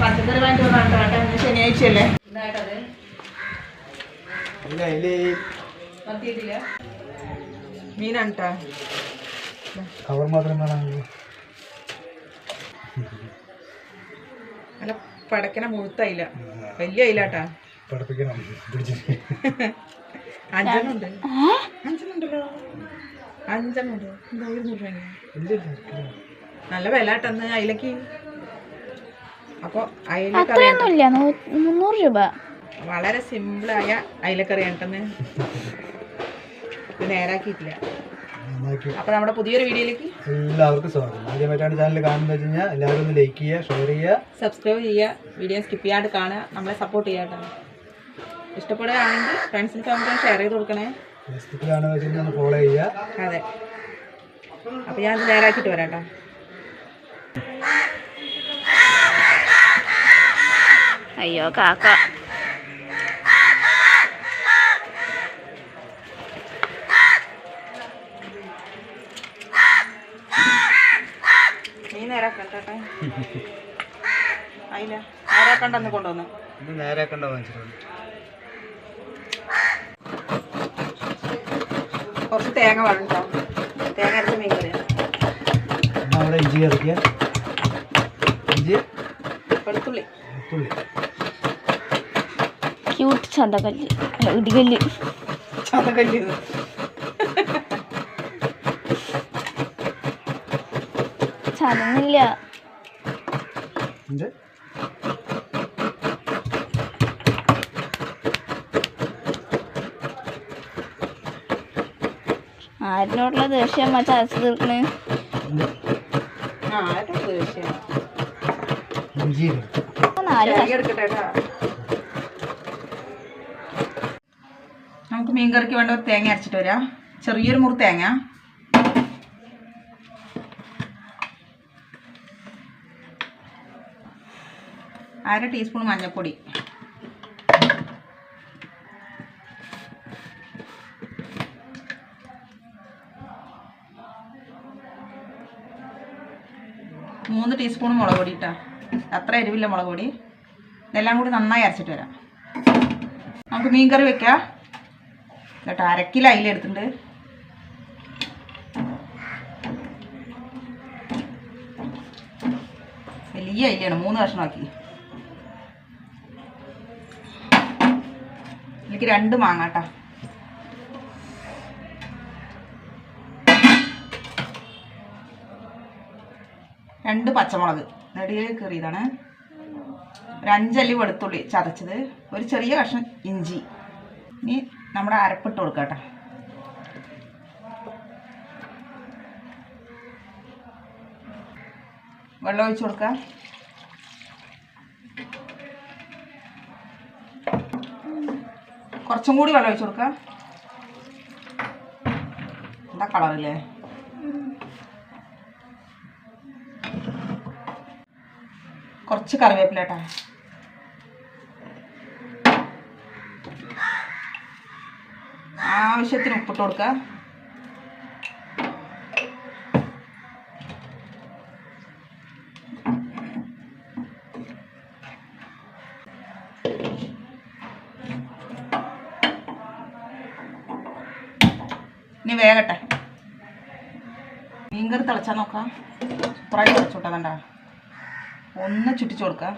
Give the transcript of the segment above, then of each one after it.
പച്ചക്കറി വാങ്ങിട്ട് ശനിയാഴ്ചയല്ലേ മീനാണ് കവർ മാത്രം അല്ല പടക്കണ മുഴുത്തയില്ല വലിയ അയിലാട്ടാ അഞ്ചെണ്ണുണ്ട് അഞ്ചെണ്ണുണ്ടല്ലോ അഞ്ചെണ്ണുണ്ട് എന്താ 100 രൂപ നല്ല വില ആട്ടെന്ന് അയിലക്ക് അപ്പോൾ അയിലക്കറി 300 രൂപ വളരെ സിമ്പിളായ അയിലക്കറി ആട്ടെന്ന് നേരാക്കിയിട്ടില്ല. അപ്പോൾ നമ്മുടെ പുതിയൊരു വീഡിയോയിലേക്ക് എല്ലാവർക്കും സ്വാഗതം. ആദ്യമായിട്ടാണ് ചാനൽ കാണുന്നത് വെച്ച് കഴിഞ്ഞാൽ എല്ലാവരും ഒന്ന് ലൈക്ക് ചെയ്യുക, ഷെയർ ചെയ്യുക, സബ്സ്ക്രൈബ് ചെയ്യുക, വീഡിയോ സ്കിപ്പ് ചെയ്യാണ്ട് കാണുക, നമ്മളെ സപ്പോർട്ട് ചെയ്യാട്ടോ. ഇഷ്ടപ്പെടുകയാണെങ്കിൽ ഫ്രണ്ട്സിന് ഫാമിലിക്ക് ഷെയർ ചെയ്ത് കൊടുക്കണേ. ഫേസ്ബുക്കിലാണെന്ന് വെച്ച് കഴിഞ്ഞാൽ ഒന്ന് ഫോളോ ചെയ്യുക. അതെ, അപ്പോൾ ഞാൻ നേരാക്കിയിട്ട് വരാം കേട്ടോ. അയ്യോ കാക്ക നീ നേരാക്കട്ടെ. അയില്ല നേരാക്കണ്ടെന്ന് കൊണ്ടുവന്ന് നേരാക്കണ്ട വാങ്ങിച്ചിട്ടുണ്ട്. കുറച്ച് തേങ്ങ വേണം. തേങ്ങ അരച്ച മീൻ കറിയാ. അവിടെ ഇഞ്ചി കറിക്കുക, ഇഞ്ചി വെളുത്തുള്ളി ക്യൂട്ട് ചന്തക്കല്ല് ഇടികല്ല് ചതക്കല്ല് ചതന്നില്ല. ആരിനോടുള്ള ദേഷ്യം ചതച്ച് തീർക്കണേ. നമുക്ക് മീൻകറിക്ക് വേണ്ട ഒരു തേങ്ങ അരച്ചിട്ട് വരാം. ചെറിയൊരു മുറി തേങ്ങ, അര ടീസ്പൂൺ മഞ്ഞൾപ്പൊടി, മൂന്ന് ടീസ്പൂൺ മുളക് പൊടി ഇട്ടാ. അത്ര എരിവില്ല മുളക് പൊടി. ഇതെല്ലാം കൂടി നന്നായി അരച്ചിട്ട് വരാം. നമുക്ക് മീൻ കറി വെക്കാം കേട്ടോ. 1/2 കിലോ അയില എടുത്തിട്ടുണ്ട്. വലിയ അയിലാണ്, 3 കഷ്ണമാക്കി. എനിക്ക് 2 മാങ്ങ കേട്ടോ. രണ്ട് പച്ചമുളക് നെടിയിൽ കീറിയതാണ്. ഒരു 5 അല്ലി വെളുത്തുള്ളി ചതച്ചത്, ഒരു ചെറിയ കഷ്ണം ഇഞ്ചി. ഇനി നമ്മുടെ അരപ്പിട്ട് കൊടുക്കാം കേട്ടോ. വെള്ളം ഒഴിച്ച് കൊടുക്കാം. കുറച്ചും കൂടി വെള്ളം ഒഴിച്ച് കൊടുക്കാം. എന്താ കളറില്ലേ? കുറച്ച് കറിവേപ്പില കേട്ടോ. ആവശ്യത്തിന് ഉപ്പിട്ട് കൊടുക്കുക. ഇനി വേഗട്ടെ. മീൻകറി തിളച്ചാൽ നോക്കാം. സൂപ്പറായിട്ട് തിളച്ചോട്ടതണ്ട. ഒന്ന് ചുറ്റിച്ചു കൊടുക്കുക.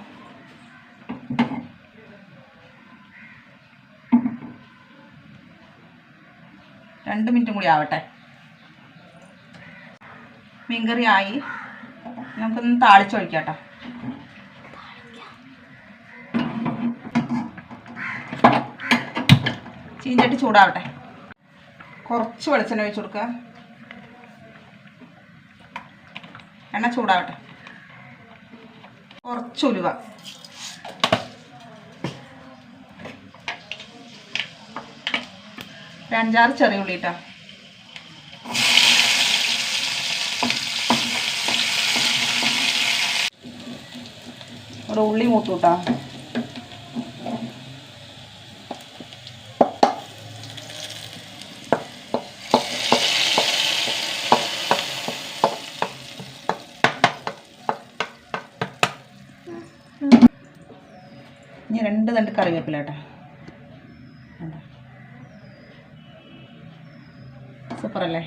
രണ്ട് മിനിറ്റും കൂടി ആവട്ടെ. മീൻകറി ആയി. നമുക്കൊന്ന് താളിച്ചൊഴിക്കാം കേട്ടോ. ചീഞ്ചട്ടി ചൂടാവട്ടെ. കുറച്ച് വെളിച്ചെണ്ണ ഒഴിച്ച് കൊടുക്കുക. എണ്ണ ചൂടാവട്ടെ. കുറച്ച് ഉലുവ, ഒരു 5-6 ചെറിയ ഉള്ളി ഇട്ടാ. ഇവിടെ ഉള്ളി മൂത്തൂട്ടാ. തണ്ട് കറിവേപ്പില കേട്ടോ. സൂപ്പറല്ലേ?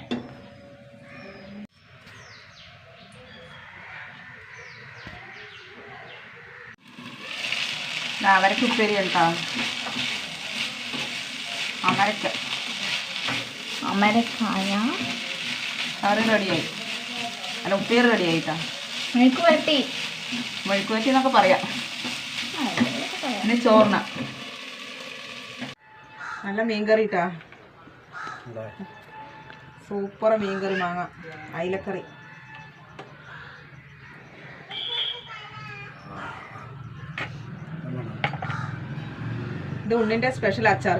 അവരക്ക് ഉപ്പേരി കേട്ടോ. അമരക്കായ കറി റെഡിയായി. അല്ല, ഉപ്പേരി റെഡിയായി കേട്ടോ. മെഴുക്ക് വരട്ടി. മെഴുക്ക് വരട്ടി എന്നൊക്കെ പറയാം. ഇനി ചോറിന നല്ല മീൻകറി കേട്ടോ. സൂപ്പർ മീൻകറി, മാങ്ങ അയിലക്കറി. ഇത് ഉണ്ണിൻ്റെ സ്പെഷ്യൽ അച്ചാർ.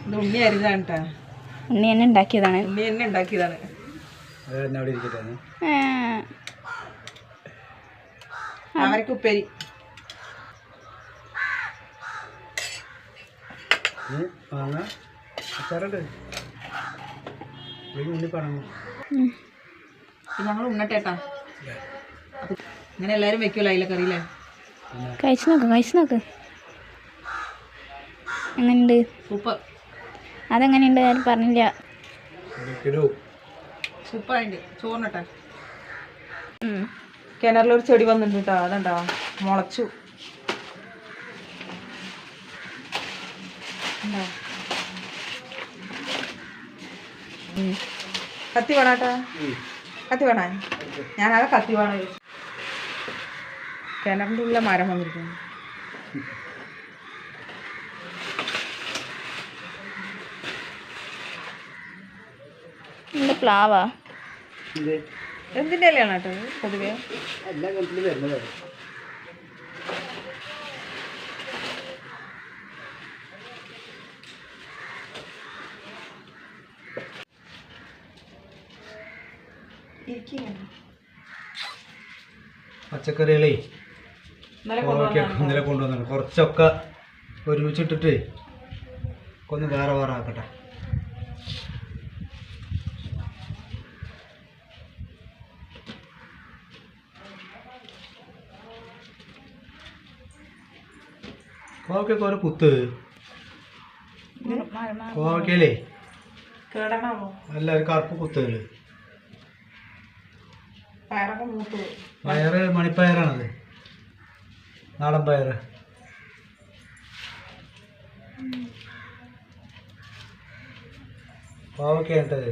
ഇത് ഉണ്ണി അരിഞ്ഞാണ് കേട്ടോ. ഉണ്ണി തന്നെ ഉണ്ടാക്കിയതാണ്. ഉണ്ണി തന്നെ ഉണ്ടാക്കിയതാണ്. അവരക്ക് ഉപ്പേരി. ഞങ്ങൾ ഉണ്ണട്ടേട്ടാ. ഇങ്ങനെ എല്ലാവരും വെക്കുമല്ലോ അയിലക്കറിയില്ലേ? കഴിച്ചു നോക്ക് എങ്ങനെയുണ്ട്? സൂപ്പർ. അതെങ്ങനെയുണ്ട്? ആരും പറഞ്ഞില്ല. സൂപ്പറായിട്ട് ചോറിനട്ടെ. കിണറിലൊരു ചെടി വന്നിട്ടുണ്ട് കേട്ടോ. അതുണ്ടോ, മുളച്ചു. കത്തി വേണാട്ടാ? കത്തി വേണേ? ഞാനത് കത്തി വേണോ ചോദിച്ചു. കിണറിൻ്റെ ഉള്ള മരം വന്നിരിക്കുന്നു. പ്ലാവാ? എന്തിൻ്റെ ഇലയാണ് കേട്ടോ പൊതുവേ? പച്ചക്കറികളെ ഇന്നലെ കൊണ്ടുവന്നാണ്. കുറച്ചൊക്കെ ഒരുമിച്ചിട്ടിട്ട് ഒന്ന് വേറെ വേറെ ആക്കട്ടെ. കോവയ്ക്കൊക്കെ ഓരോ കുത്ത്. കോവയ്ക്കല്ലേ കേടനാവോ? എല്ലാവരും കറുപ്പ് കുത്തുകള്. പയറൊക്കെ മൂത്ത്. പയറ് മണിപ്പയറാണത്, നാടൻ പയറ്. കോവയ്ക്ക കേട്ടത്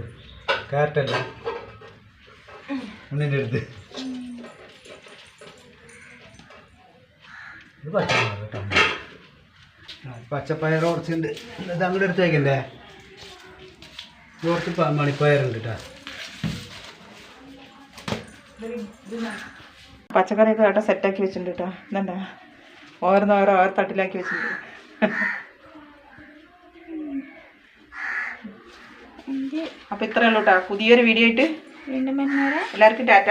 ക്യാരറ്റല്ല ഉണ്ണിൻ്റെ അടുത്ത്. ഇത് പച്ചപ്പയർ കേട്ടോ. പച്ചപ്പയർ കുറച്ചുണ്ട്. ഇത് അങ്ങോട്ട് എടുത്ത് വയ്ക്കണ്ടേ? കുറച്ച് മണിപ്പയറുണ്ട് കേട്ടോ. പച്ചക്കറിയൊക്കെ കേട്ടോ സെറ്റാക്കി വെച്ചിട്ടുണ്ട് കേട്ടോ. ഇതെന്താ ഓരോ തട്ടിലാക്കി വെച്ചിട്ടുണ്ട്. അപ്പോൾ ഇത്രയേ ഉള്ളൂ കേട്ടോ. പുതിയൊരു വീഡിയോ ആയിട്ട് വീണ്ടും എല്ലാവർക്കും ടാറ്റ.